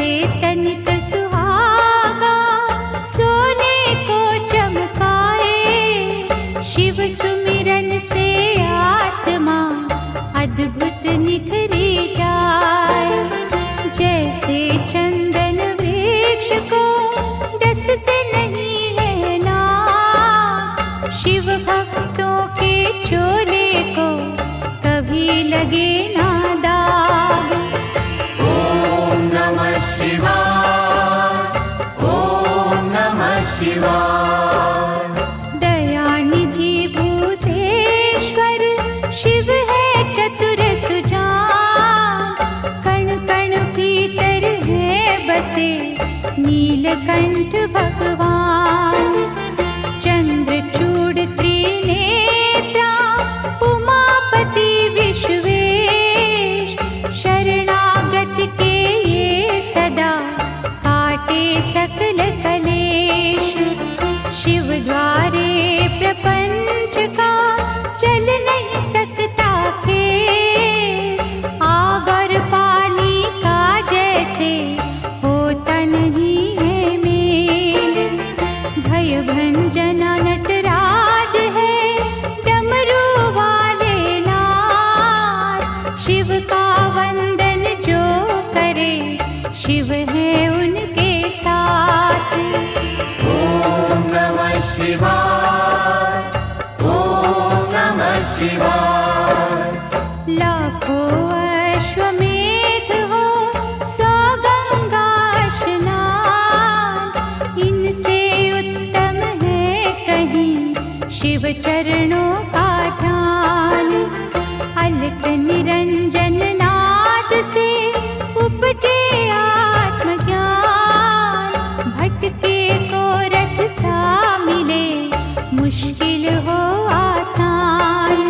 से तनिक सुहागा सोने को चमकाए। शिव सुमिरन से आत्मा अद्भुत निखरी जाए। जैसे चंदन वृक्ष को डसते नहीं है नाग, शिव भक्तों के चोले को कभी लगे ना दाग। ओम नमः शिवाय, ओम नमः शिवाय। दयानिधि भूतेश्वर शिव है चतुर सुजान। कण कण भीतर है बसे नीलकंठ भगवान। चंद्रचूड़ त्रिनेत्रा उमापति विश्वेश। शरणागत के ये सदा काटे सकल कलेश। शिव द्वारे प्रपंच का चल नहीं सकता खेल। आग और पानी का जैसे होता नहीं है मेल। भय भंजना नटराज है डमरू वाले नाथ। शिव का वंदन जो करे शिव है उनके साथ। ओम नमः शिवाय, ओम नमः शिवाय। लाखों अश्वमेध हो 100 गंगा स्नान। इनसे उत्तम है कहीं शिव चरणों का ध्यान। अलक निरंजन नाद से उपजे आत्मज्ञान। भटके को रास्ता मिले मुश्किल हो आसान।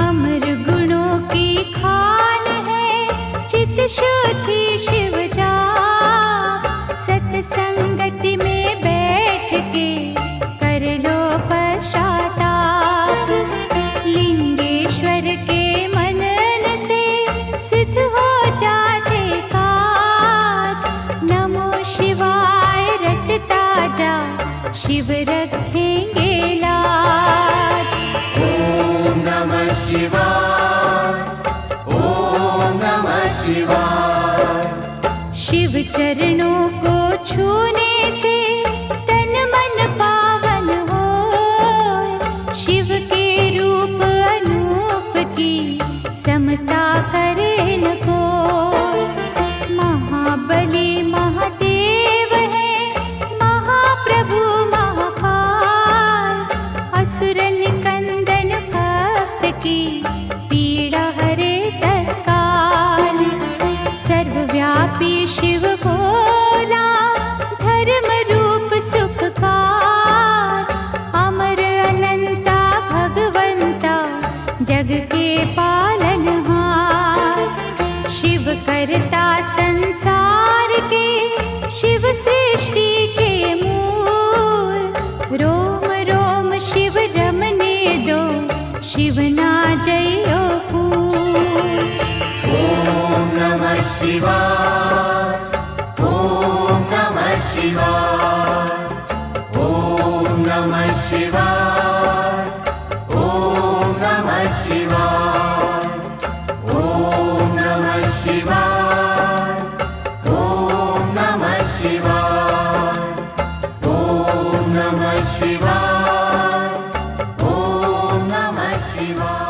अमर गुणों की खान है चित शुद्धि शिव जा। सत्संगति में बैठ के कर लो पश्चाताप। लिंगेश्वर के मनन से सिद्ध हो जाते काज। नमो शिवाय रटता जा शिव रखेंगे लाज। ओम नमः शिवाय, ओम नमः शिवाय। शिव चरणों को छूने से तन मन पावन हो। शिव के रूप अनूप की समता करे न को। महाबली महादेव है महाप्रभु महाकाल। असुर निकंदन भक्त की पीड़ा हरे तत्काल। सर्वव्यापी शिव भोला धर्म रूप सुखकार। अमर अनंता भगवंता जग के पालनहार। शिव करता संसार के शिव सृष्टि के मूल। रोम रोम शिव रमने दो शिव ना जयो फूल। ओम नमः शिवाय, ओम नमः शिवाय। ओम नमः शिवाय, ओम नमः शिवाय। ओम नमः शिवाय, ओम नमः शिवाय। ओम नमः शिवाय, ओम नमः शिवाय।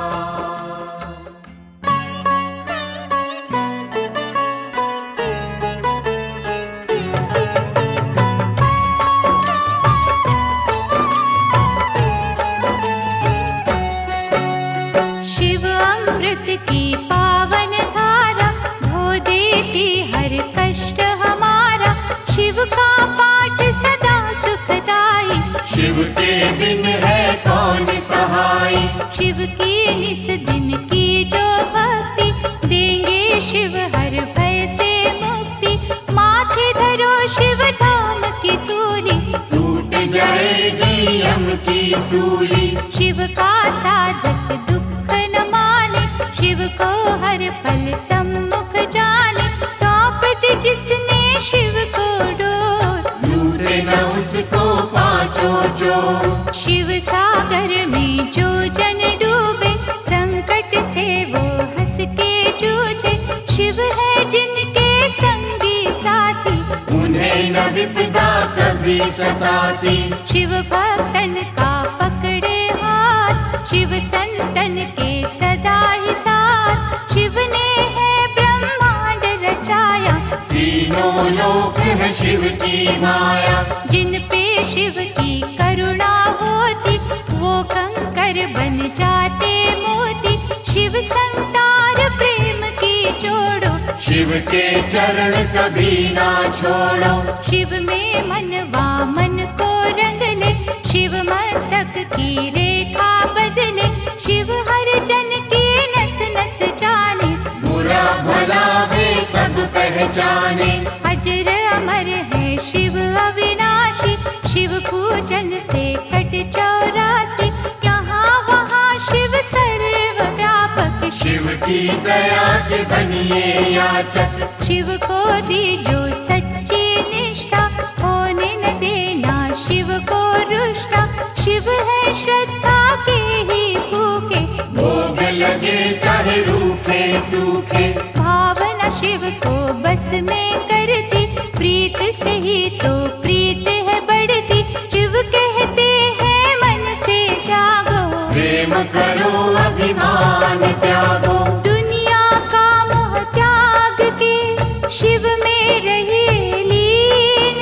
शिव अमृत की पावन धारा धो देती हर कष्ट हमारा। शिव का पाठ सदा सुखदाई। शिव के बिन है कौन सहाय। शिव की निस दिन की जो भक्ति देंगे शिव हर भय से मुक्ति। माथे धरो शिव धाम की तूली टूट जाएगी यम की सूली। शिव का साधक दुख न माने। शिव को हर पल सम्मुख जाने। सौंप दी जिसने शिव को डोर, लूटे न उसको पांचों चोर। शिव सागर में जो जन डूबे, संकट से वो हंस के जूझे। शिव है जिनके संगी साथी, उन्हें न विपदा कभी सताती। शिव भक्तन का पकड़े हाथ, शिव संतन के सदा ही साथ। शिव ने है ब्रह्मांड रचाया, तीनों लोक है शिव की माया। जिन पे शिव की करुणा होती, वो कंकर बन जाते मोती। शिव संतार प्रेम की जोड़ो, शिव के चरण कभी ना छोड़ो। शिव में मनवा मन को रंग ले, शिव मस्तक की रेखा बदले। शिव हर जन की नस नस जाने, बुरा भला वे सब पहचाने। अजर अमर है शिव अविनाशी, शिव पूजन से कट 84। यहाँ वहाँ शिव सर्वव्यापक, शिव की दया के बनिए याचक। शिव को दी जो सच्ची निष्ठा, होने न देना शिव को रुष्टा। शिव है श्रद्धा के ही भूखे, भोग लगे चाहे रूखे सूखे। भावना शिव को बस में करती, प्रीत से ही तो प्रीत है बढ़ती। शिव कहते हैं मन से जागो, प्रेम करो अभिमान त्यागो। दुनिया का मोह त्याग के शिव में रहे लीन।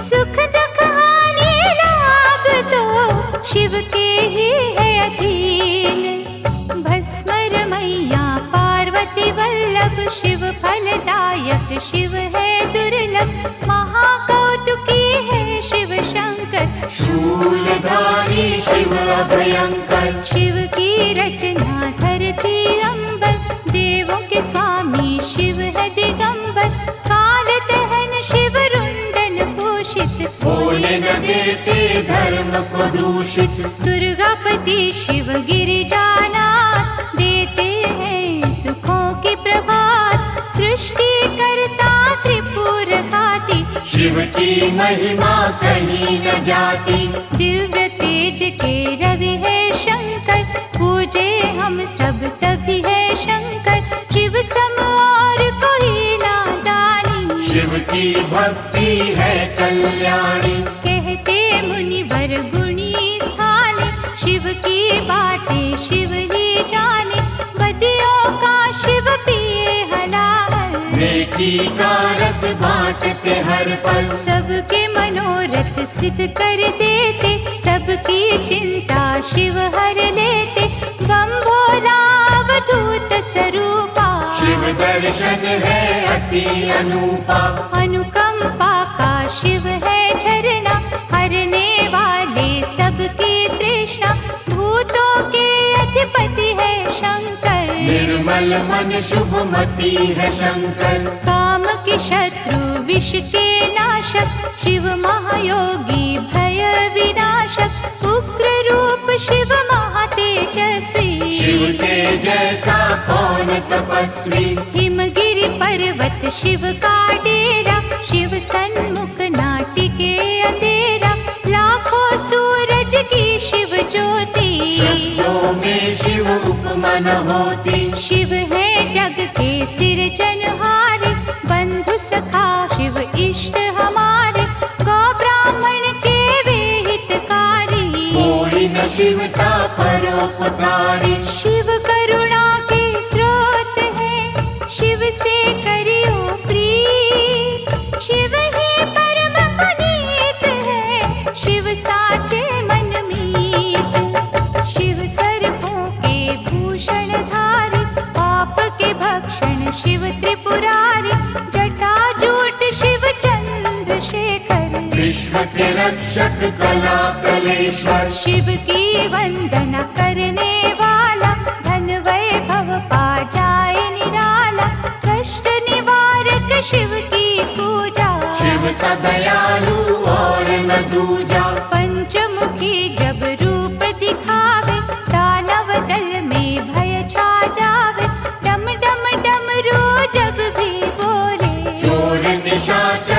सुख दुख हानि लाभ तो शिव के ही है अधीन। भस्मर मैया पार्वती वल्लभ, शिव फलदायक शिव है दुर्लभ। महाकौतुकी है शिव शंकर, शूलधारी शिव अभयंकर। शिव की रचना धरती अंबर, देवों के स्वामी शिव है दिगंबर। काल दहन शिव रुंडन भूषित, होने न देते धर्म को दूषित। दुर्गापति शिव गिरिजानाथ, देते हैं सुखों की प्रभात। सृष्टि करता त्रिपुर घाती, शिव की महिमा कहीं न जाती। दिव्य तेज के रवि है शंकर, पूजे हम सब तभी है शंकर। शिव सम और कोई नादानी, शिव की भक्ति है कल्याणी। कहते मुनिवर गुणी स्थाने, शिव की बातें शिव ही जाने। बदियों का शिव पिए हलाहल, नेकी का रस बांटते हर पल। सबके मनोरथ सिद्ध कर देते, सबकी चिंता शिव हर लेते। बम भोला अवधूत स्वरूपा, शिव दर्शन है अति अनूपा। अनुकंपा का शिव है झरना, हरने वाले सबकी तृष्णा। भूतों के अधिपति है शंकर, निर्मल मन शुभमति है शंकर। काम के शत्रु विष के नाशक, शिव महायोगी भय विनाशक। उग्र रूप शिव महातेजस्वी, शिव के जैसा कौन तपस्वी। हिमगिरि पर्वत शिव का डेरा, शिव सन्मुख नाटिके अंधेरा। लाखों सूरज की शिव ज्योति, शब्दों में शिव उपमा न होती। शिव है जग के सिरजनहारे, बंधु सखा शिव इष्ट हमारे। गौ ब्राह्मण के वे हितकारी, कोई न शिव सा परोपकारी। शिव करुणा के स्रोत है, शिव से करियो प्रीत। शिव ही परम पुनीत है, शिव साचे मन मीत। शिव सर्पों के भूषण धारी, पाप के भक्षण शिव त्रिपुरारी। जटाजूट शिव चंद्रशेखर, विश्व के रक्षक कला कलेश्वर। शिव की वंदना करने वाला, धन वैभव पा जाए निराला। कष्ट निवारक शिव की पूजा, शिव सदयालु और न दूजा। पंचमुखी जब रूप दिखावे, दानव दल में भय छा जावे। डम डम डमरू जब भी बोले, चोर निशाचर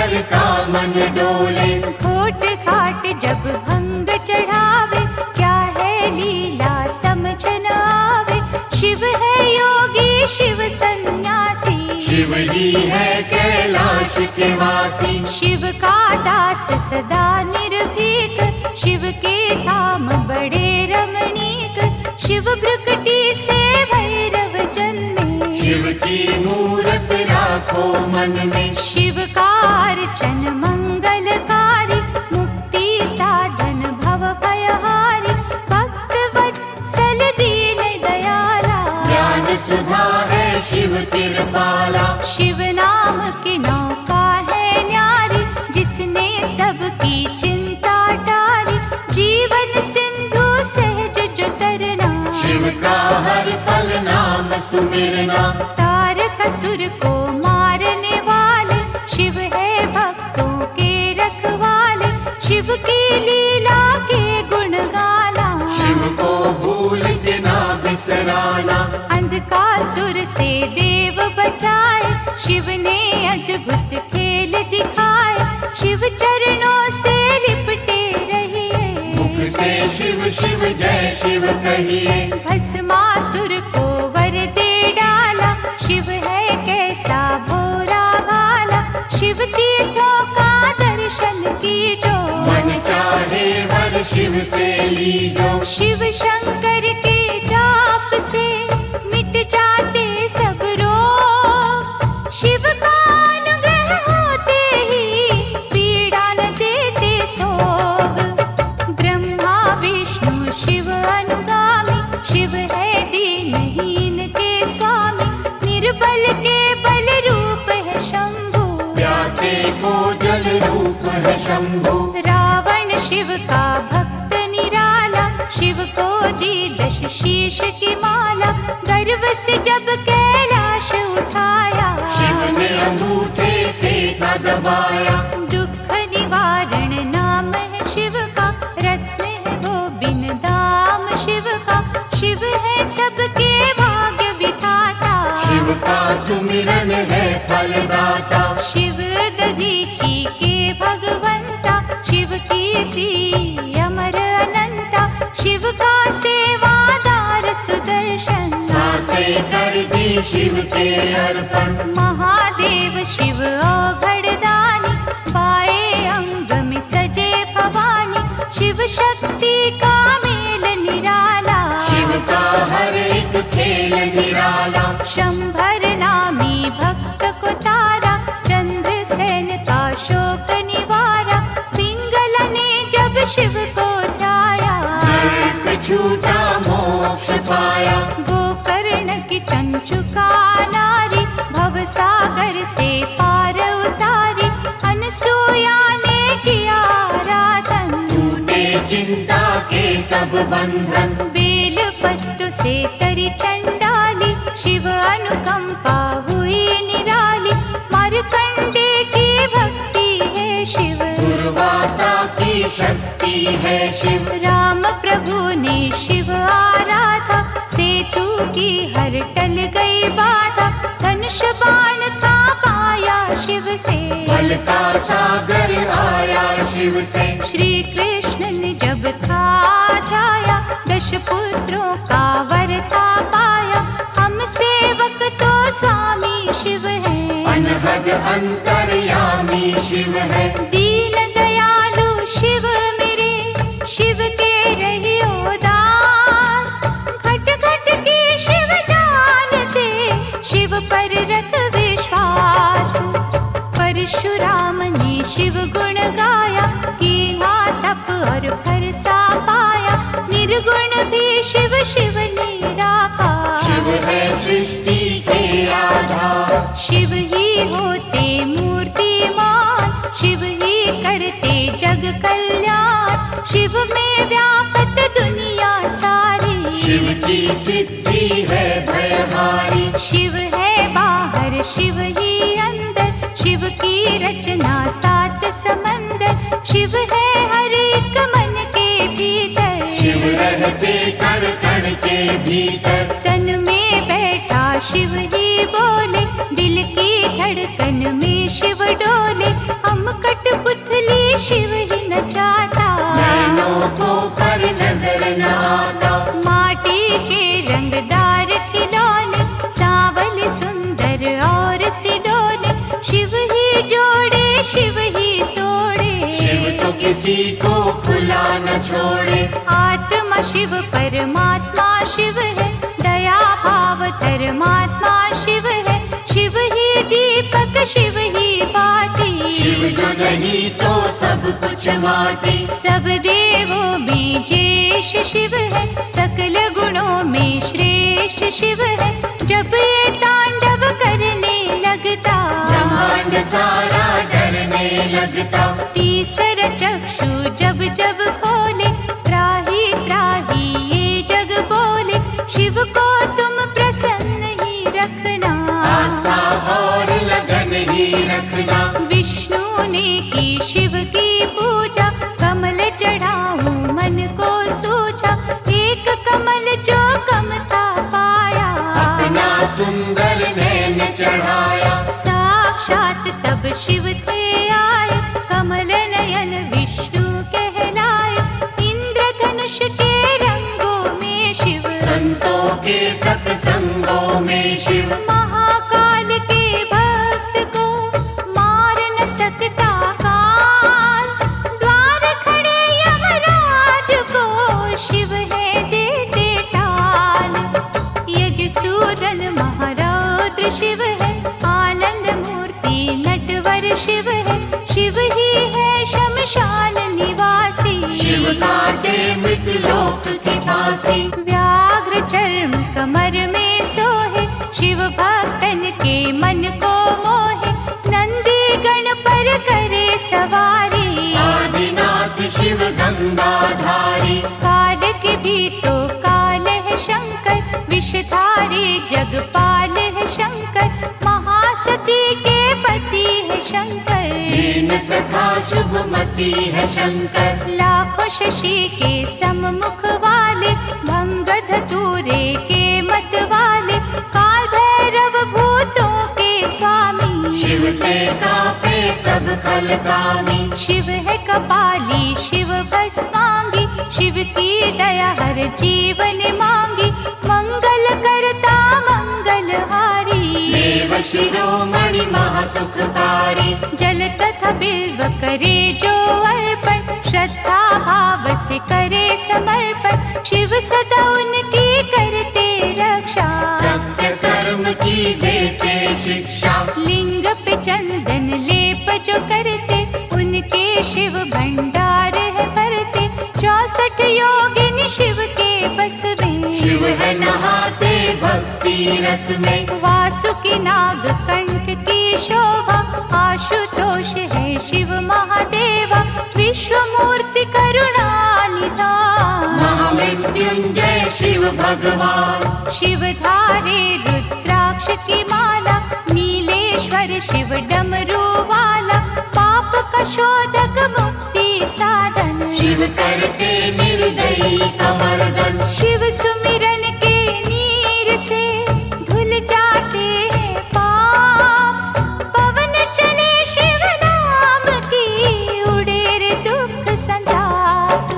शिव ही है कैलाश के वासी। शिव का दास सदा निर्भीक, शिव के धाम बड़े रमणीक। शिव भ्रुकुटी से भैरव जन्मे, शिव की मूरत राखो मन में। शिव का अर्चन मंगलकारी, मुक्ति साधन भव भयहारी। भक्त वत्सल दीन दयाला, ज्ञान सुधा है शिव कृपाला। शिव नाम की नौका है न्यारी, जिसने सबकी चिंता टारी। जीवन सिंधु सहज जो तरना, शिव का हर पल नाम सुमिरना। तारक असुर को मारने वाले, शिव है भक्तों के रखवाले। शिव की लीला के गुण गाना, शिव को भूल के ना बिसराना। अंधकासुर से देव बचाए, शिव ने अद्भुत खेल दिखाए। शिव चरणों से लिपटे रहिए, मुख से शिव शिव जय शिव कहिए। भस्मासुर को वर दे डाला, शिव है कैसा भोरा भाला। शिव तीर्थों का दर्शन कीजो, मन चाहे वर शिव से लीजो। शिव शंकर के जाप से मिट जाते सब रोग। शिव का अनुग्रह होते ही पीड़ा न देते सोग। ब्रह्मा विष्णु शिव अनुगामी, शिव है दीनहीन के स्वामी। निर्बल के बल रूप है शंभु, प्यासे को जल रूप है शंभु। रावण शिव का भक्त निराला, शिव को दी 10 शीश की माला। गर्व से जब कैलाश उठाया, शिव ने अंगूठे से था दबाया। दुख निवारण नाम है शिव का, रत्न है वो बिन दाम शिव का। शिव है सबके भाग्य विधाता, शिव का सुमिरन है फलदाता। शिव दधीची के भगवंता, शिव कीर्ति अमर अनंता। शिव का सेवादार सुदर्शन, सांसे कर दी शिव के अर्पण। महादेव शिव औघड़दानी, पाए अंग में सजे भवानी। शिव शक्ति का मेल निराला, शिव का हर एक खेल निराला। शंभर नामी भक्त को तारा, चंद्रसेन का शोक निवारा। पिंगला ने जब शिव को ध्याया, नरक छूटा मोक्ष पाया। गोकर्ण की चंचुका नारी, भवसागर से पार उतारी। अनसुया ने किया आराधन, टूटे चिंता के सब बंधन। बेल पत्तों से तरी चंडाली, शिव अनुकंपा हुई निराली। मार्कंडे की भक्ति है शिव, दुर्वासा की शक्ति है शिव। राम प्रभु ने शिव आराधा, सेतु की हर टल गई बाधा। धनुष बाण था पाया शिव से, बल का सागर आया शिव से। श्री कृष्ण ने जब था जाया, 10 पुत्रों का वर था पाया। हम सेवक तो स्वामी शिव है, अनहद अंतर्यामी शिव है। दीन दयालु शिव मेरे, शिव के रहियो दास। घट घट की शिव जानते, शिव पर रख विश्वास। परशुराम ने शिव गुण गाया, कीन्हा तप और फरसा पाया। निर्गुण भी शिव शिव निराका, शिव है सृष्टि के आधार। शिव ही होते मूर्तिमान, शिव ही करते जग कल्याण। शिव में व्यापत दुनिया सारी, शिव की सिद्धि है भयहारी। शिव है बाहर शिव ही अंदर, शिव की रचना 7 समंदर। शिव है हर एक मन के भीतर, शिव रहते कण कण के भीतर। तन में बैठा शिव ही बोले, दिल की धड़कन में शिव डोले। हम कठपुतली शिव ही नचाता, नैनों को पर नजर न आता। माटी के रंगदार खिलौने, सांवल सुंदर और सिलो। शिव ही तोड़े। शिव तो किसी को खुला न छोड़े। आत्मा शिव परमात्मा शिव है, दया भाव धर्मात्मा शिव है। शिव ही दीपक शिव ही बाती, शिव जो नहीं तो सब कुछ माटी। सब देवों में ज्येष्ठ शिव है, सकल गुणों में श्रेष्ठ शिव है। जब ये तांडव करने लगता, ब्रह्मांड सारा डरने लगता। तीसरा चक्षु जब जब खोले, त्राही त्राही ये जग बोले। शिव को तुम प्रसन्न ही रखना, आस्था और लगन ही रखना। विष्णु ने की शिव की पूजा, कमल चढ़ाऊं मन को सूझा। एक कमल जो कम था पाया, अपना सुंदर नैन चढ़ाया। साक्षात तब शिव थे आए, कमल नयन विष्णु कहलाए। इंद्रधनुष के रंगों में शिव, संतों के सत्संगों में शिव। महाकाल के भक्त को मार न सकता काल, द्वार खड़े यमराज को शिव है देते टाल। यज्ञ सूदन महारौद्र शिव है, आनंद मूर्ति नटवर शिव है। शिव ही है शमशान निवासी, शिव काटे मृत लोक की फांसी। व्याघ्र चर्म कमर में सोहे, शिव भक्तन के मन को मोहे। नंदी गण पर करे सवारी, आदिनाथ शिव गंगाधारी। काल के भी तो काल है शंकर, विषधारी जगपाल है शंकर। महासती के पति है शंकर, दीन सखा शुभमती है शंकर। लाखों शशि के सम्मुख वाले, भंग धतूरे के मत वाले। काल भैरव भूतों के स्वामी, शिव से कापे सब खलकामी। शिव है कपाली शिव भस्मांगी, शिव की दया हर जीवन मांगी। मंगल करता मंगलहारी, देव शिरोमणि महासुखकारी। जल तथा बिल्व करे जो अर्पण, श्रद्धा भाव से करे समर्पण। शिव सदा उनकी करते रक्षा, सत्य कर्म की देते शिक्षा। लिंग पे चंदन लेप जो करते, उनके शिव भंडार है भरते। 64 योगिनी शिव के बस में, शिव है नहाते भक्ति रस में। वासुकी नाग कंठ की शोभा, आशुतोष है शिव महादेवा। विश्व मूर्ति करुणा निधान, महामृत्युंजय शिव भगवान। शिव धारे रुद्राक्ष की माला, नीलेश्वर शिव डमरू वाला। पाप का शोधक मुक्ति साधन, शिव करते निर्दयी कमर्दन। शिव सुमिरन के नीर से धुल जाते हैं पाप। पवन चले शिव नाम की, उड़े रे दुख संताप।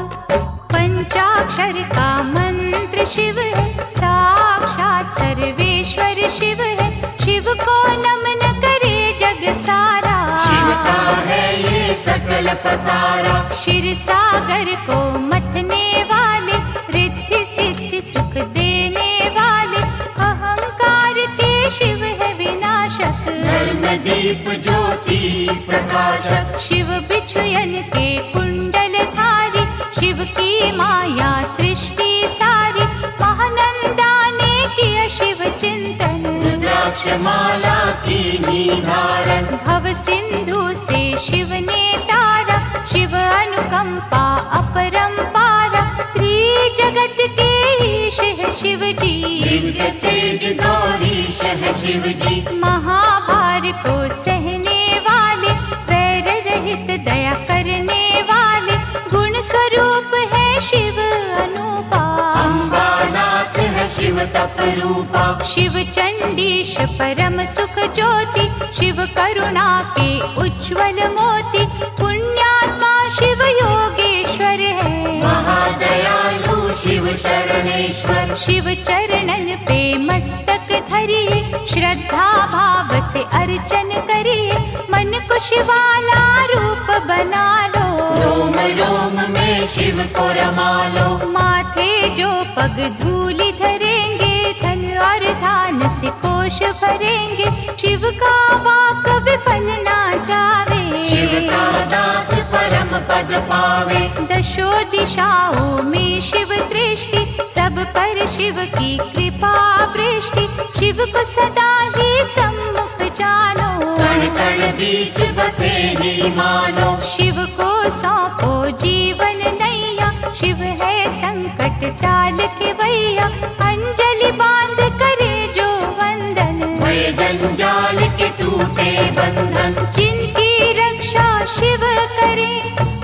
पंचाक्षर का मंत्र शिव है, साक्षात सर्वेश्वर शिव है। शिव को नमन करे जग सारा, शिव का है ये सकल पसारा। क्षीर सागर को मथने वाले, रिद्धि सिद्धि सुख देने वाले। अहंकार के शिव है विनाशक, धर्म दीप ज्योति प्रकाशक। शिव बिछुयन के कुंडल धारी, शिव की माया सृष्टि सारी। महानंदा ने किया शिव चिंतन, रुद्राक्ष माला की निधारण। भव सिंधु से शिव ने तारा, शिव अनुकंपा अपरंपारा। त्रिजगत के ईश है शिव जी, दिव्य तेज गौरीश है शिव जी। महाभार को सहने वाले, वैर रहित दया करने वाले। गुण स्वरूप है शिव अनुपा, अम्बानाथ है शिव तप रूपा। शिव चंडीश परम सुख ज्योति, शिव करुणा के उज्ज्वल मोती। पुण्यात्मा शिव योगेश्वर है, महादयालु शिव शरणेश्वर। शिव चरणन पे मस्तक धरिए, श्रद्धा भाव से अर्चन करिए। मन को कुश वाला रूप बना लो, रोम रोम में शिव को रमा लो। माथे जो पग धूलि धरेंगे, धन और धान से कोश भरेंगे। शिव का वाक विफल ना जावे, शिव का दास परम पद पावे। दशो दिशाओं में शिव दृष्टि, सब पर शिव की कृपा वृष्टि। शिव को सदा ही सम्मुख जानो, कण कण बीच बसे ही मानो। शिव को सौंपो जीवन नैया, शिव है संकट टाल के भैया। अंजलि बांध करे जो वंदन, भय जंजाल के टूटे बंधन। जिनकी रक्षा शिव करे,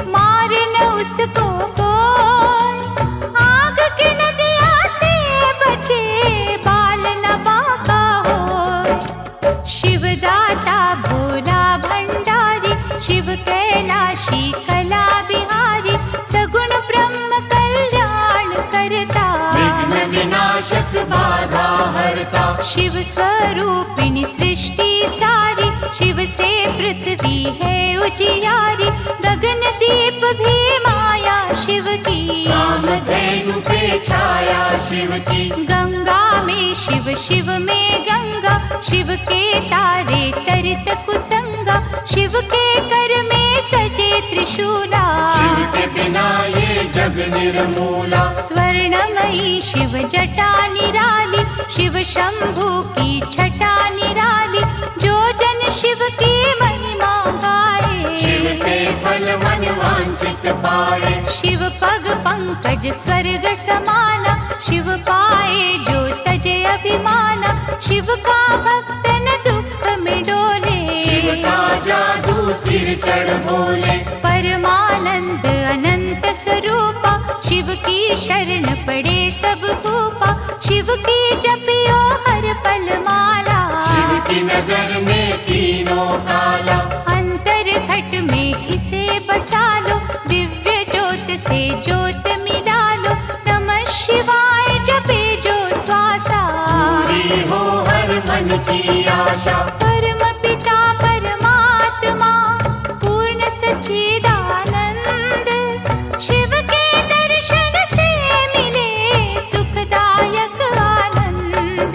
मारे न उसको कोई। आग की नदिया से बचे, बाल न बाका हो। शिव दाता भोला भंडारी, शिव कैलाशी कला बिहारी। सगुण ब्रह्म कल्याण करता, विघ्न विनाशक बाधा हरता। शिव स्वरूपिणी सृष्टि सारी, शिव से पृथ्वी है उजियारी। गगन दीप भी माया शिव की, कामधेनु पे छाया शिव की। गंगा में शिव, शिव में गंगा। शिव के तारे तरित कुसंगा, शिव के कर में सजे त्रिशूला। शिव के बिना ये जग निर्मूला। स्वर्णमयी शिव जटा निराली, शिव शंभु की छटा निराली। जो जन शिव की महिमा गाए, शिव से फल मन वांछित पाए। शिव पग पंकज स्वर्ग समाना, शिव पाए जो तजे अभिमाना। शिव का भक्त न दुख में डोले, शिव का जादू सिर चढ़ बोले। परमानंद अनंत स्वरूपा, शिव की शरण पड़े सब भूपा। शिव की जपियो हर पल माला, शिव की नजर में तीनों काला। अंतर घट में इसे बसा लो, दिव्य ज्योत से ज्योत मिला लो। नमः शिवाय जपे जो श्वासा, पूरी हो हर मन की आशा। परम पिता परमात्मा पूर्ण सच्चिदानंद, शिव के दर्शन से मिले सुखदायक आनंद।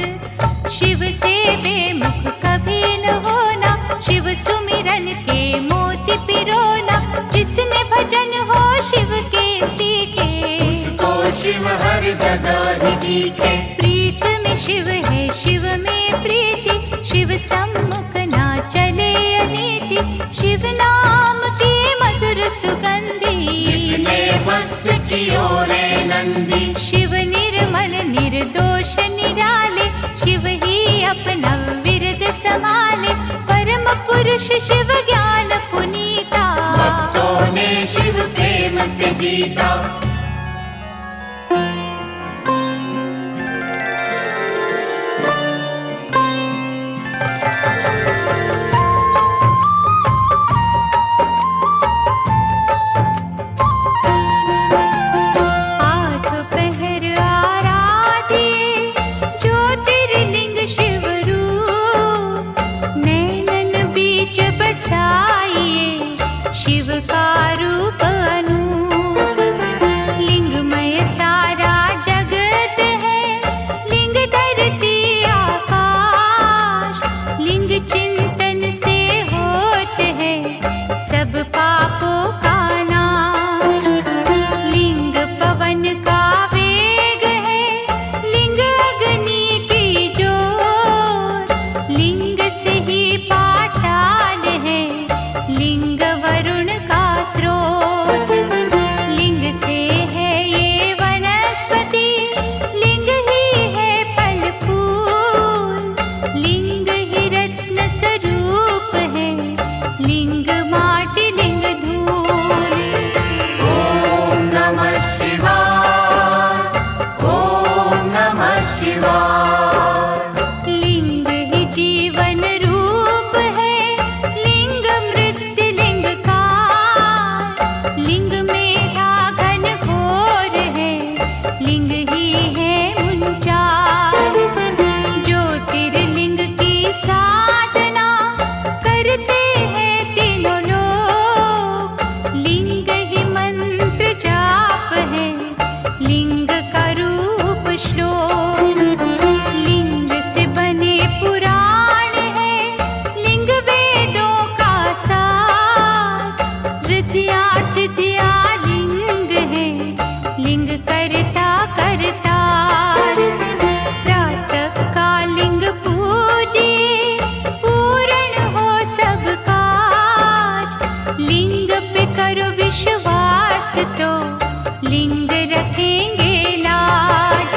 शिव से बेमुख कभी न होना, शिव सुमिरन के मोती पिरोना। जिसने भजन हो शिव के सीखे, उसको शिव हर जगह ही दिखे। प्रीत में शिव है शिव में प्रीति, शिव सम्मुख ना चले अनीति। शिव नाम की मधुर सुगंधी, जिसने मस्त कियो रे नंदी। शिव निर्मल निर्दोष निराले, शिव ही अपना विरद संभाले। परम पुरुष शिव ज्ञान पुनीता, भक्तों ने शिव प्रेम से जीता। आठ पहर आराध्य ज्योतिर्लिंग शिव रूप। नैनन बीच बसाइए शिव का रूप अनूप। लिंगमय सारा जगत है, लिंग धरती आकाश। लिंग चिंतन से होते हैं सब पापों का नाश। लिंग पवन का वेग है, लिंग अग्नि की ज्योत। लिंग से ही पाताल है, लिंग वरुण का स्रोत। लिंग से है ये वनस्पति, लिंग ही है फल फूल। लिंग ही रत्न स्वरूप है, लिंग माटी लिंग धूल। ओम नमः शिवाय, ओम नमः शिवाय। लिंग ही जीवन रूप है, लिंग मृत्यु तो लिंग रखेंगे लाज।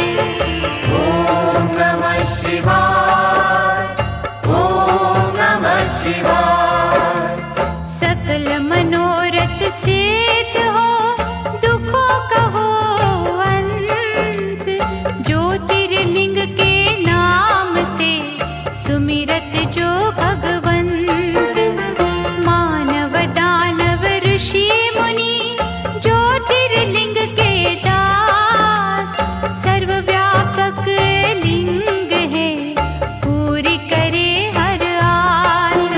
ओम नमः शिवाय, ओम नमः शिवाय। सकल मनोरथ सिद्ध हो, दुखों का हो अंत। ज्योतिर्लिंग के नाम से सुमिरत जो भगवंत। मानव दानव ऋषि मुनि ज्योतिर्लिंग के दास। सर्वव्यापक लिंग है, पूरी करे हर आस।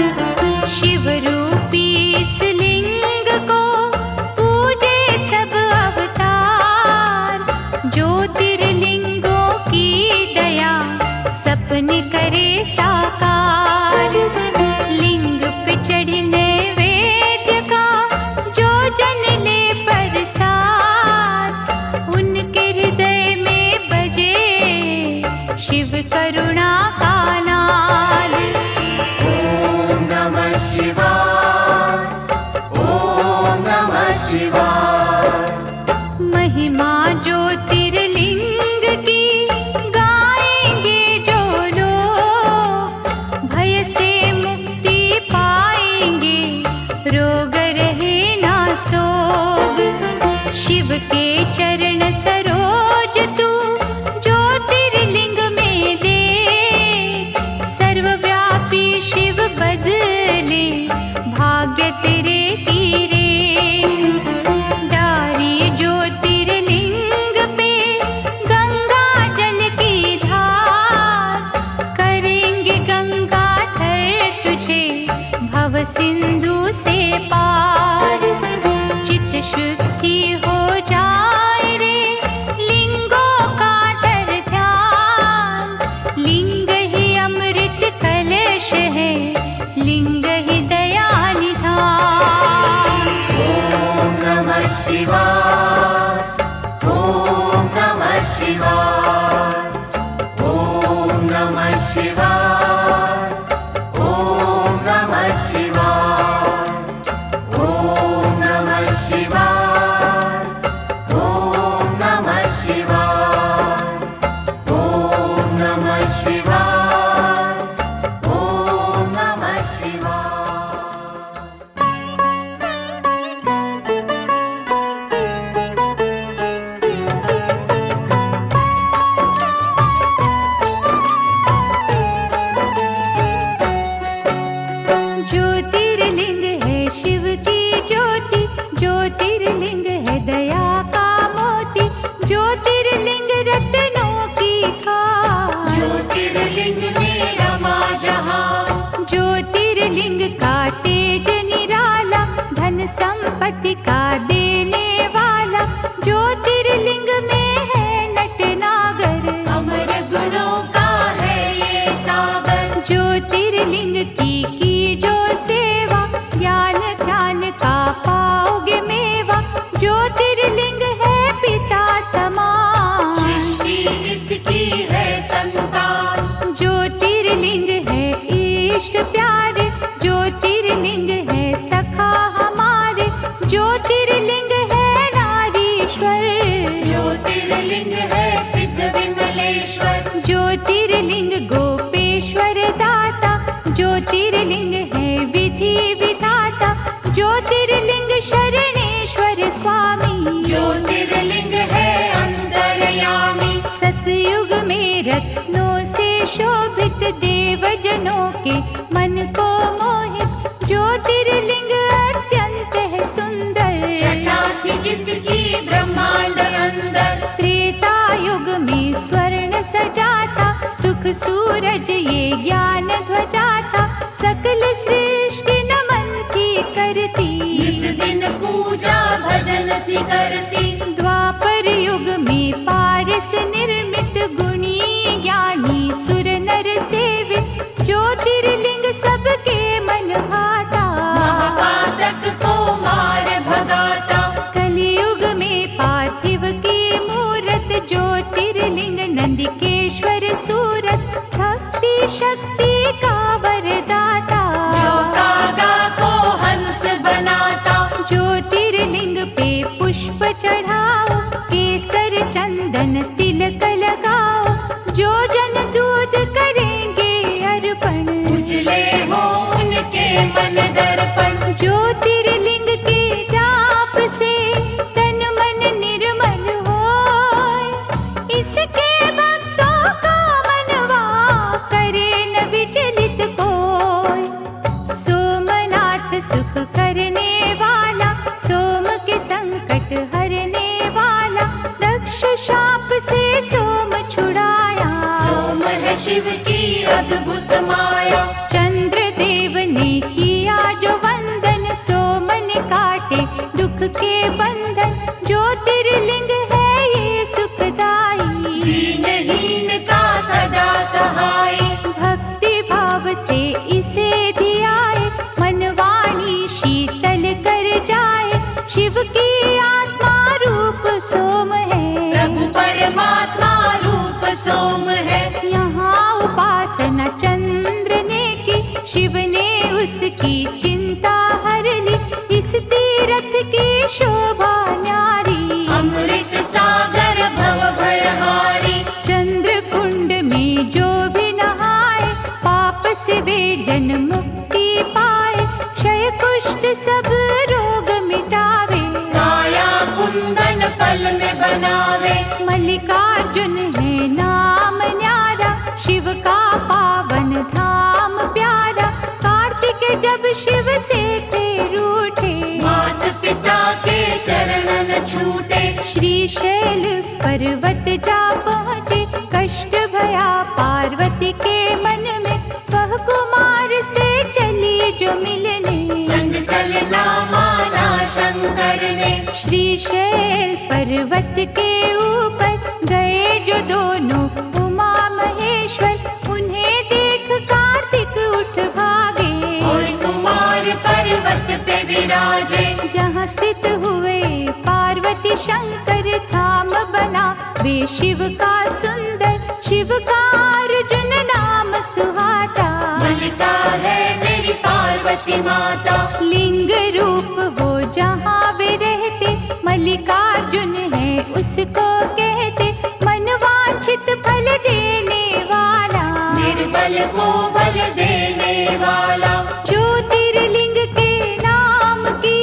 शिव रूपी इस लिंग को पूजे सब अवतार। ज्योतिर्लिंगों की दया सपने करे साकार। लिंग पे चढ़ने वेद्य का जो जन ले प्रसाद। उनके हृदय में बजे शिव करुणा का नाद। ओम नमः शिवाय, ओम नमः शिवाय। महिमा ज्योतिर्लिंग की गाएंगे जो लोग। भय से मुक्ति पाएंगे, रोग रहे ना सोग। शिव के चरण सरोज तू ज्योतिर्लिंग में दे। सर्वव्यापी शिव बदले भाग्य तेरे तीरे। डारी ज्योतिर्लिंग पे गंगा जल की धार। करेंगे गंगा थर तुझे भव सिंधु से पार। चित शुद्धि हो जाए रे लिंगों का धर ध्यान। लिंग ही अमृत कलश है, लिंग ही दया निधान। ओम नमः शिवाय, ओम नमः शिवाय। ओम नमः शिवाय, ओम नमः शिवाय। ओम नमः शिवाय, ओम नमः शिवाय। ओम नमः शिवाय, ओम नमः शिवाय। ज्योतिर्लिंग है शिव की ज्योति। ज्योतिर्लिंग है दया का मोती। ज्योतिर्लिंग रत्नों की खान। ज्योतिर्लिंग में रमा जहां। ज्योतिर्लिंग का तेज निराला, धन संपत्ति का देने वाला। ज्योतिर्लिंग में है नटनागर, अमर गुणों का है ये सागर। ज्योतिर्लिंग की जो सेवा, ज्ञान ध्यान का पाओगे मेवा। ज्योतिर्लिंग है पिता समान, सृष्टि इसकी है संतान। ज्योतिर्लिंग है इष्ट प्यारे। ज्योतिर्लिंग है सखा हमारे। ज्योतिर्लिंग है नारीश्वर। ज्योतिर्लिंग है सिद्ध विमलेश्वर। ज्योतिर्लिंग गोपेश्वर दाता। ज्योतिर्लिंग है विधि विधाता। ज्योतिर्लिंग शरणेश्वर स्वामी। ज्योतिर्लिंग है अंतर्यामी। सतयुग में रत्नों से शोभित, देवजनों के मन को मोहित। ज्योतिर्लिंग अत्यंत है सुंदर, छटा थी जिसकी ब्रह्मांड अंदर। त्रेता युग में स्वर्ण सजाता। सुख सूरज ये ज्ञान ध्वजा था। सकल सृष्टि नमन थी करती, इस दिन पूजा भजन थी करती। द्वापर युग में पारस निर्मित, गुणी ज्ञानी सुर नर सेवित। ज्योतिर्लिंग सबके मन भाता, महापातक को मार भगाता। कलियुग में पार्थिव की मूरत। ज्योतिर्लिंग नंदिकेश्वर सूरत, भक्ति शक्ति का वरदाता। जो कागा को हंस बनाता। ज्योतिर्लिंग पे पुष्प चढ़ाओ, केसर चंदन तिलक लगाओ, जो जन दूध करेंगे अर्पण, उजले हो उनके मन दर्पण। ज्योतिर्लिंग के जाप से तन मन निर्मल होय, इसके भक्तों का मनवा करे न विचलित कोय। सोमनाथ सुख करने वाला, सोम के संकट हरने वाला, दक्ष शाप से सोम छुड़ाया। सोम है शिव की अद्भुत माया, चंद्र देव ने किया जो वंदन, सोमन काटे दुख के बंधन, ज्योतिर्लिंग है ये सुखदाई, दीनहीन का सदा सहाय। भक्ति भाव से इसे धियाए, मनवाणी शीतल कर जाए, शिव की आत्मा रूप सोम है, प्रभु परमात्मा रूप सोम है। यहाँ उपासना चंद्र ने की, शिव ने उसकी चिंता हर ली, इस तीरथ की शोभा न्यारी, अमृत सागर भव भयहारी। चंद्र कुंड में जो भी नहाए, पाप से वे जन मुक्ति पाए, क्षय कुष्ठ सब रोग मिटावे, काया कुंदन पल में बनावे। मल्लिकार्जुन है नाम न्यारा, शिव का पावन धाम प्यारा, कार्तिक जब शिव से थे रूठे, मात पिता के चरणन छूटे, श्रीशैल पर्वत जा पहुँचे, कष्ट भया पार्वती के मन में, वह कुमार से चली जो मिलने, संग चलना माना शंकर ने। श्रीशैल पर्वत के ऊपर गए जो दोनों उमा महेश्वर, उन्हें देख कार्तिक उठ भागे, और कुमार पर्वत पे विराजे। जहाँ स्थित हुए पार्वती शंकर, धाम बना वे शिव का सुंदर, शिव का अर्जुन नाम सुहाता, मल्लिका है मेरी पार्वती माता। लिंग रूप हो जहाँ वे रहते, मल्लिकार्जुन है उसको कहते, मनवांछित फल देने वाला, निर्बल को बल देने वाला, ज्योतिर्लिंग के नाम की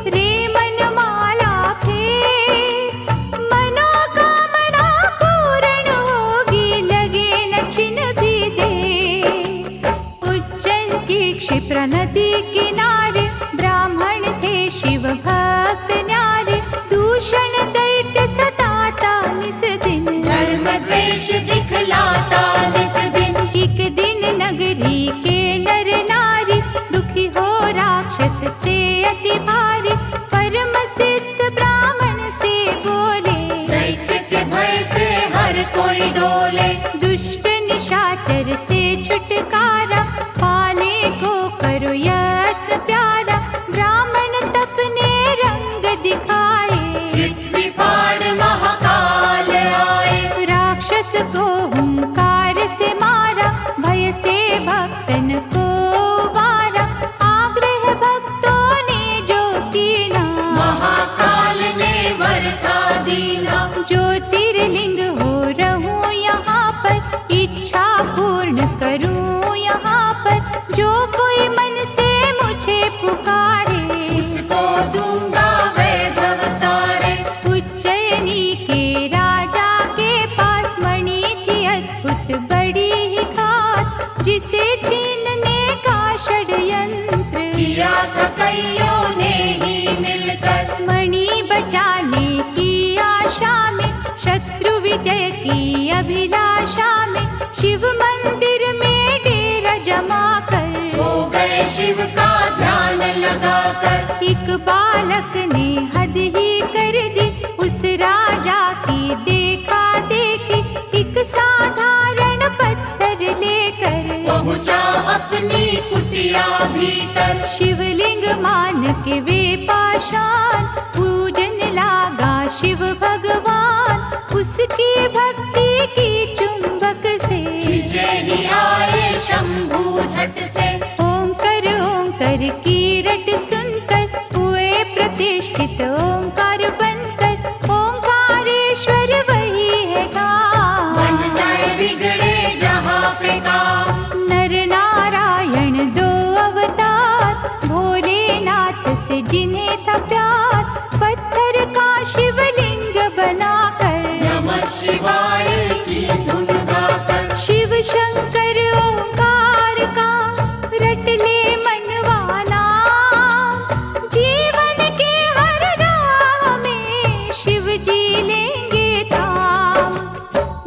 रे मनमाला फेर, मनोकामना पूर्ण होगी, लगे न छिन भी दे। उज्जैन की क्षिप्रा नदी किनारे, ब्राह्मण थे शिव भक्त न्यारे, दूषण दैत्य सताता निस दिन, धर्म द्वेष दिखलाता निस दिन। एक दिन नगरी के नर नारी, दुखी हो राक्षस से अति भारी, परम सिद्ध ब्राह्मण से बोले, दैत्य के भय से हर कोई डोले, दुष्ट निशाचर से छुटकारा, पाने को करो यत्न प्यारा, ब्राह्मण तपने रंग दिखाए, पृथ्वी फाड़ महाकाल आए, राक्षस को हुंकार से मारा, भय से भक्तन को वारा, आग्रह भक्तों ने जो कीना, महाकाल ने वर था दीना। ज्योतिर्लिंग हो रहूं यहाँ पर, इच्छा पूर्ण करूं यहाँ पर, जो कोई मन से मुझे पुकारे, उसको दूंगा वैभव सारे। उज्जैनी के राजा के पास मणि थी अद्भुत बड़ी ही खास, जिसे छीनने का षड्यंत्र किया था कईयों ने ही मिलकर, मणि बचाने की आशा में, शत्रु विजय की अभिलाषा में, शिव मंदिर में डेरा जमा कर, हो गए शिव का ध्यान लगाकर। एक बालक ने हद ही कर दी, उस राजा की देखा देखी, एक साधारण पत्थर लेकर पहुंचा अपनी कुटिया भीतर, शिवलिंग मान के वे पाषाण, पूजन लागा शिव भगवान, उसकी भक्ति की चुंबक से, विजय ही आए शंभू झट से। ओंकार ओंकार की रट सुनकर, हुए प्रतिष्ठित ओंकार बनकर, जिन्हें था प्यार, पत्थर का शिवलिंग बनाकर नमः शिवाय की धुन गाकर शिव शंकर ओंकार का रट ले मनवाना। जीवन के हर राह में शिव जी लेंगे थाम।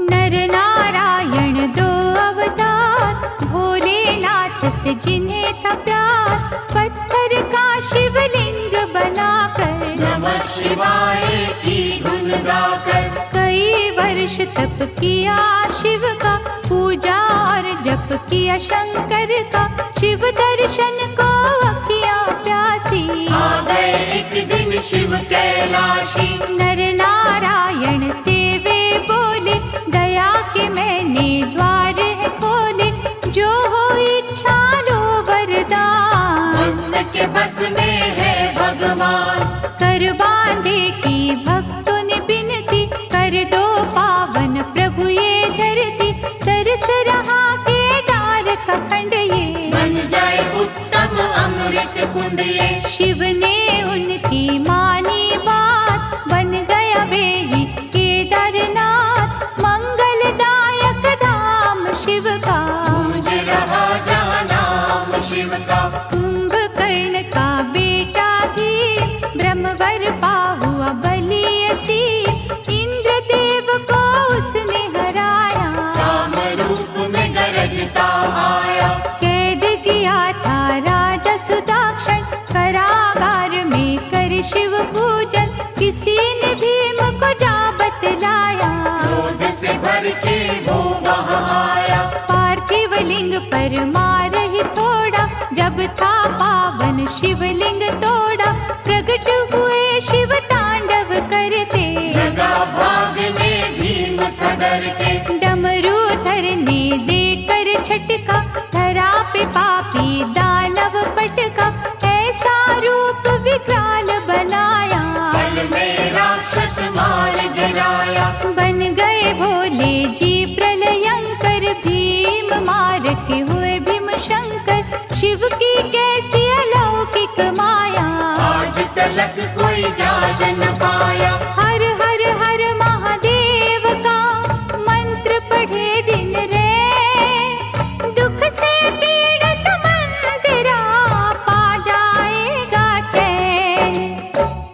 नर नारायण दो अवतार, भोलेनाथ से जिन्हें था प्यार, पत्थर का शिवलिंग बनाकर नमः शिवाय की धुन गाकर कई वर्ष तप किया शिव का, पूजा और जप किया शंकर का। शिव दर्शन को अखियां प्यासी, आ गए एक दिन शिव कैलाशी। नर नारायण से वे बोले, दया के मैंने द्वार है खोले। जो हो इच्छा लो वरदान, भक्त के बस में है भगवान। कर बांधे की भक्तों ने बिनती, कर दो पावन प्रभु ये धरती। तरस रहा केदार का खंड ये, बन जाए उत्तम अमृत कुंड ये। शिव ने उनकी मानी बात, बन गया वे ही केदारनाथ। मंगलदायक धाम शिव का, गूंज रहा जहाँ नाम शिव का। कुंभकर्ण का बेटा भी ब्रह्मवर पा हुआ बलि असीर। इंद्रदेव को उसने हराया, काम रूप में गरजता आया। कैद किया था राजा सुदाक्षण, कारागार में कर शिव पूजन। किसी ने भीम को जा बतलाया, क्रोध से भर के वो वहाँ आया। पार्थिव लिंग पर मार ही थोड़ा, जब था पावन शिवलिंग तोड़ा। प्रकट हुए शिव तांडव करते, लगा भागने भीम था डर के। डमरूधर ने देकर छटका, धरा पे पापी दानव पटका। ऐसा रूप विकराल बनाया, पल में राक्षस मार गिराया। बन गए भोले जी प्रलयंकर। भीम मार के हुए भीम शंकर, शिव की कैसी अलौकिक माया। आज तलक कोई जान न पाया। हर हर हर महादेव का मंत्र पढ़े दिन रे, दुख से पीड़ित मन तेरा पा जाएगा चैन।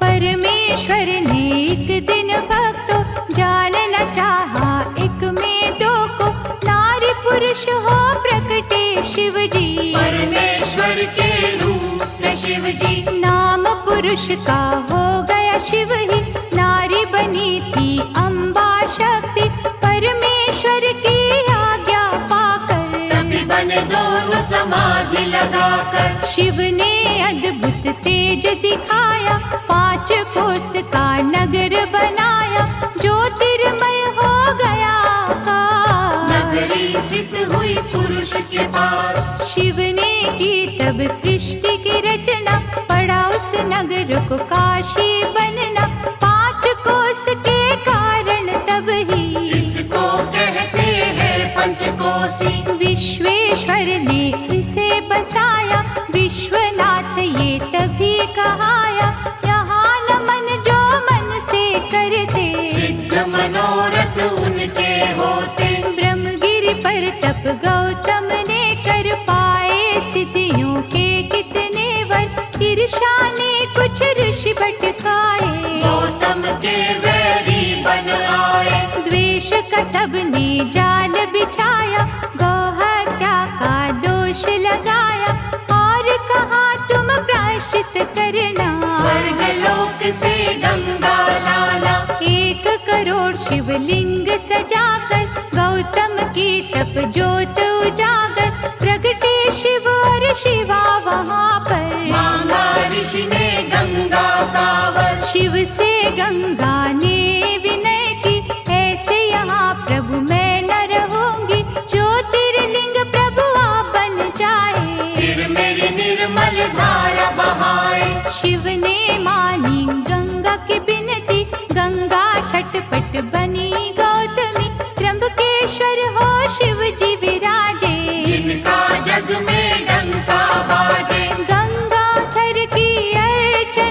परमेश्वर ने एक दिन भक्तों जानना चाहा, एक में दो को नारी पुरुष हो प्रकटे शिव जी। परमेश्वर के रूप थे शिव जी। नाम पुरुष का हो गया शिव ही, नारी बनी थी अम्बा शक्ति। परमेश्वर की आज्ञा पाकर तभी बने दोनों समाधि लगाकर। शिव ने अद्भुत तेज दिखाया, 5 कोस का नगर बनाया। ज्योतिर्मय हो गया आकाश, नगरी स्थित हुई पुरुष के पास। शिव ने की तब सृष्टि की रचना, पड़ा उस नगर को काशी बनना। 5 कोस के कारण तब ही इसको कहते हैं पंचकोसी। विश्वेश्वर ने इसे बसाया, विश्वनाथ ये तभी कहाया। यहाँ नमन जो मन से करते, सिद्ध मनोरथ उनके होते। ब्रह्मगिरि पर तप गौतम ने कर पाए, सिद्धियों के कितने वर। ईर्षा ने कुछ ऋषि भटकाए, गौतम के वैरी बन आए। द्वेष का सबने जाल बिछाया, गौ हत्या का दोष लगाया। और कहा तुम प्रायश्चित करना, स्वर्ग लोक से गंगा लाना। 1 करोड़ शिवलिंग सजाकर, गौतम की तप ज्योत उजागर। प्रगटे शिव और शिवा वहाँ पर, मांगा ऋषि ने गंगा कावर। शिव से गंगा ने विनय की, ऐसे यहाँ प्रभु मैं न रहूंगी। ज्योतिर्लिंग प्रभु आप बन जाए, फिर मेरी निर्मल धारा बहाए। शिव ने मानी गंगा की बिनती, गंगा छटपट बनी गौतमी। त्र्यंबकेश्वर हो शिव जी विराजे, जिनका जग में डंका बाजे। गंगा थर की अर्चना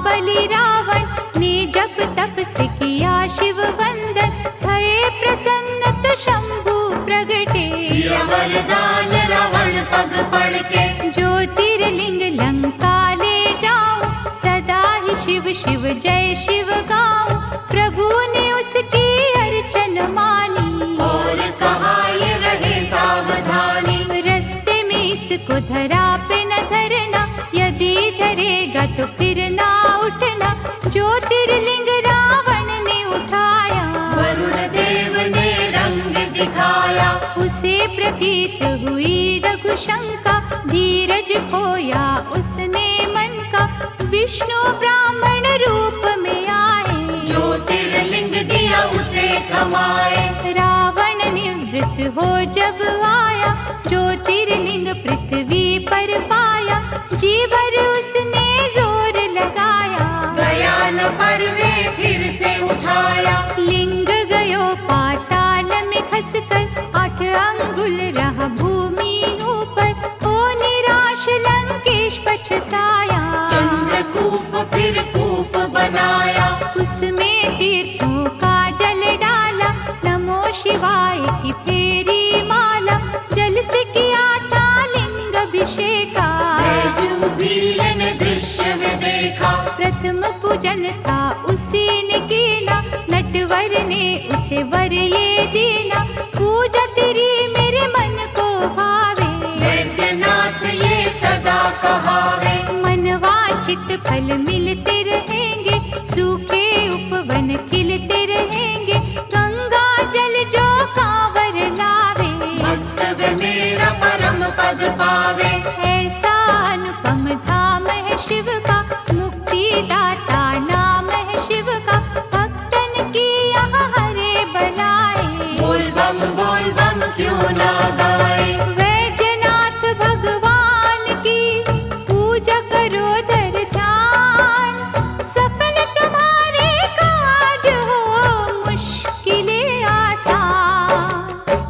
महाबली रावण ने जब तप से किया शिव वंदन, भये प्रसन्न तो शंभु प्रगटे। दिया वरदान रावण पग पड़ के, ज्योतिर्लिंग लंका ले जाऊं, सदा ही शिव शिव जय शिव गाऊं। प्रभु ने उसकी अर्चन मानी, और कहा ये रहे सावधानी। रस्ते में इसको धरा पे न धरना, यदि धरेगा तो फिर ना उठना। ज्योतिर्लिंग रावण ने उठाया, वरुण देव ने रंग दिखाया। उसे प्रतीत हुई रघुशंका, धीरज खोया उसने मन का। विष्णु ब्राह्मण रूप में आए, ज्योतिर्लिंग दिया उसे थमाए। रावण निवृत्त हो जब आया, ज्योतिर्लिंग पृथ्वी पर पाया। जी भर उसने जोर लगाया, गया न पर वे फिर से उठाया। लिंग गयो पाताल में खसकर, 8 अंगुल रहा भूमि ऊपर। ओ निराश लंकेश पछताया, चंद्रकूप फिर कूप बनाया। उसमें तीर्थों का जल डाला, नमो शिवाय की फेरी माला। जल से किया था लिंग अभिषेका, बैजूबील ने दृश्य में देखा। प्रथम पूजन था उसी ने कीना, नटवर ने उसे वर ये दीना। पूजा तेरी मेरे मन को भावे, वैद्यनाथ ये सदा कहावे। मनवांछित फल मिलते रहेंगे, सूखे उपवन खिलते रहेंगे। गंगा जल जो कांवर लावे, भक्त वे मेरा परम पद पावे। ऐसा अनुपम धाम है शिव का, मुक्तिदाता नाम है शिव का। भक्तन की यहाँ हरे बनाए, बोल बम क्यों ना गाए। वैद्यनाथ भगवान की पूजा करो धर ध्यान। सफल तुम्हारे काज हो, मुश्किलें आसान।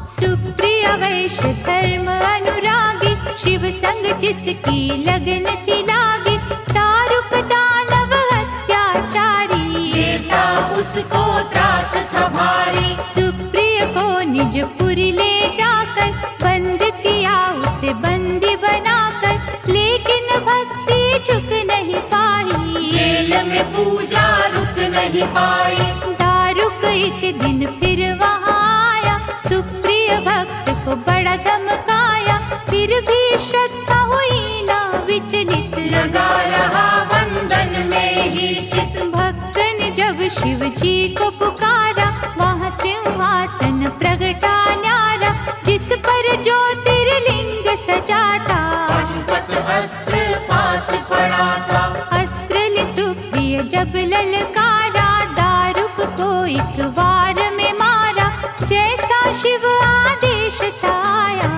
सुप्रिय वैश्य धर्म अनुरागी, शिव संग जिसकी लगन थी लागी। दारुक दानव अत्याचारी, देता उसको त्रास था भारी। सुप्रिय को निज पुरी ले जाकर, बंद किया उसे बंदी बनाकर। लेकिन भक्ति झुक नहीं पाई, जेल में पूजा रुक नहीं पाई। दारुक एक दिन फिर वहाँ आया, सुप्रिय भक्त को बड़ा धमकाया। फिर भी श्रद्धा हुई ना विचलित, लगा रहा वंदन में ही चित। भक्त ने जब शिव जी को पुकारा, वहाँ सिंहासन प्रगटा न्यारा। जिस पर ज्योतिर्लिंग सजा था, पशुपत अस्त्र पास पड़ा था। अस्त्र ले सुप्रिय जब ललकारा, दारुक को एक वार में मारा। जैसा शिव आदेश था आया,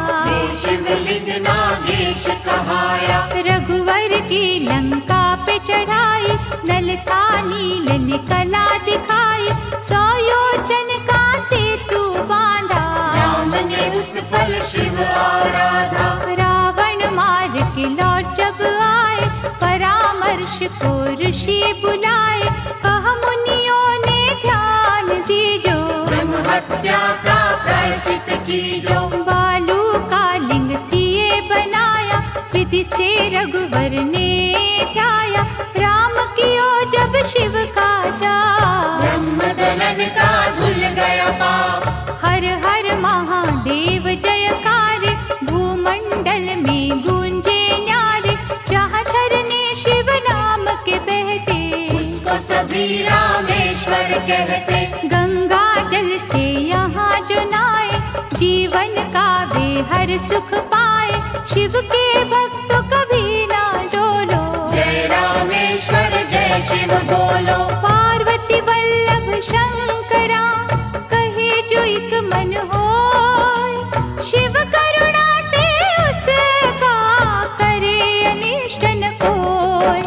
शिवलिंग नागेश कहाया। रघुवर की लंका पे चढ़ाई, नल था नील ने कला दिखाई। 100 योजन का सेतु बांधा, राम ने उस पर शिव आराधा। रावण मार के लौट जब आए, परामर्श को ऋषि बुलाए। कहा मुनियों ने ध्यान दीजो, ब्रह्म हत्या का प्रायश्चित कीजो। बालू का लिंग सिए बनाया, विधि से रघुवर ने ध्याया। राम कियो जब शिव का जा, ब्रह्म दलन का धुल गया पाप। हर हर महादेव जयकार, भूमंडल में गूंजे न्यारे। जहाँ झरने शिव नाम के बहते, उसको सभी रामेश्वर कहते। गंगा जल से यहाँ जो नाए, जीवन का वे हर सुख पाए। शिव के भक्तों कभी ना डोलो, जय रामेश्वर जय शिव बोलो। पार्वती वल्लभ शंकरा, कहे जो एक मन होय। शिव करुणा से उसका करे अनिष्ट न कोय।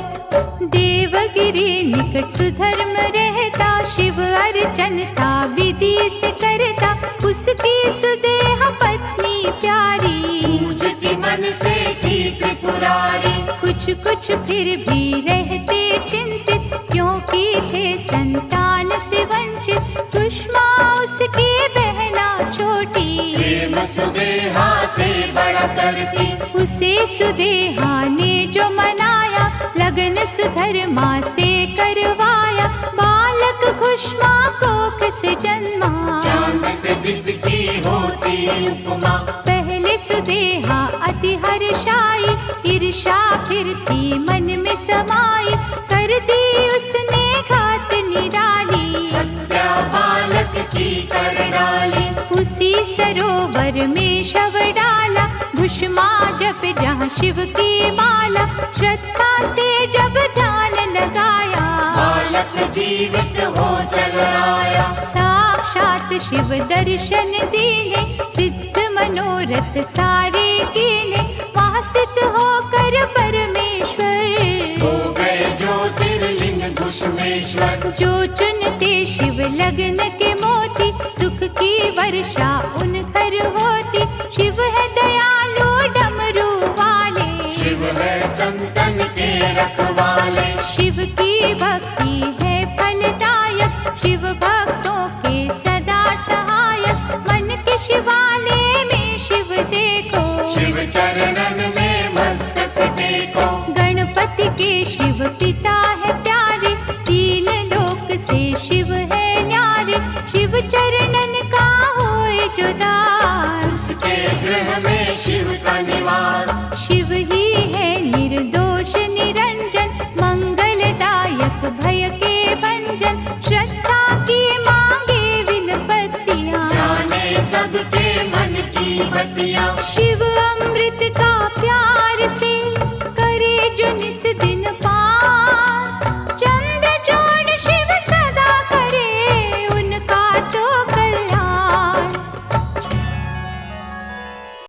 देवगिरी निकट सुधर्म रहता, शिव अर्चन था विधि से करता। उसकी सुदेह पत्नी प्यारी, पूजती मन से थी त्रिपुरारी। कुछ कुछ फिर भी रहते चिंतित, गोपी थे संतान से वंचित, कुष्मा उसकी बहना छोटी, प्रेम सुदेहा से बड़ा करती, उसे सुदेहा ने जो मनाया, लगन सुधर्मा से करवाया, बालक कुष्मा कोख से जन्मा, चांद से जिसकी होती उपमा, पहले सुदेहा अति हर्षाई, ईर्षा फिर थी मन में समाई, कर दी उसने घात निराली, हत्या बालक की कर डाली, उसी सरोवर में शव डाला, भुष्मा जप जहाँ शिव की माला, श्रद्धा से जब ध्यान लगाया, बालक जीवित हो चल आया, साक्षात शिव दर्शन दीने, सिद्ध मनोरथ सारे कीने, वहाँ स्थित होकर परमेश्वर, हो गए ज्योतिर्लिंग घुष्मेश्वर, जो चुनते शिव लगन के मोती, सुख की वर्षा उन घर होती, शिव है दयालु डमरू वाले, शिव है संतन के रखवाले, शिव की भक्ति है फलदायक, शिव भक्तों के सदा सहायक, मन के शिवालय में शिव देखो, शिव चरणन में मस्तक टेको, गणपति के शिव पिता है प्यारे, तीन लोक से शिव है न्यारे, शिव चरणन का होए जो दास, उसके गृह में शिव का निवास, शिव ही है निर्दोष निरंजन, मंगलदायक भय के भंजन, श्रद्धा की मांगे विनपतियाँ, जाने सबके मन की बतिया,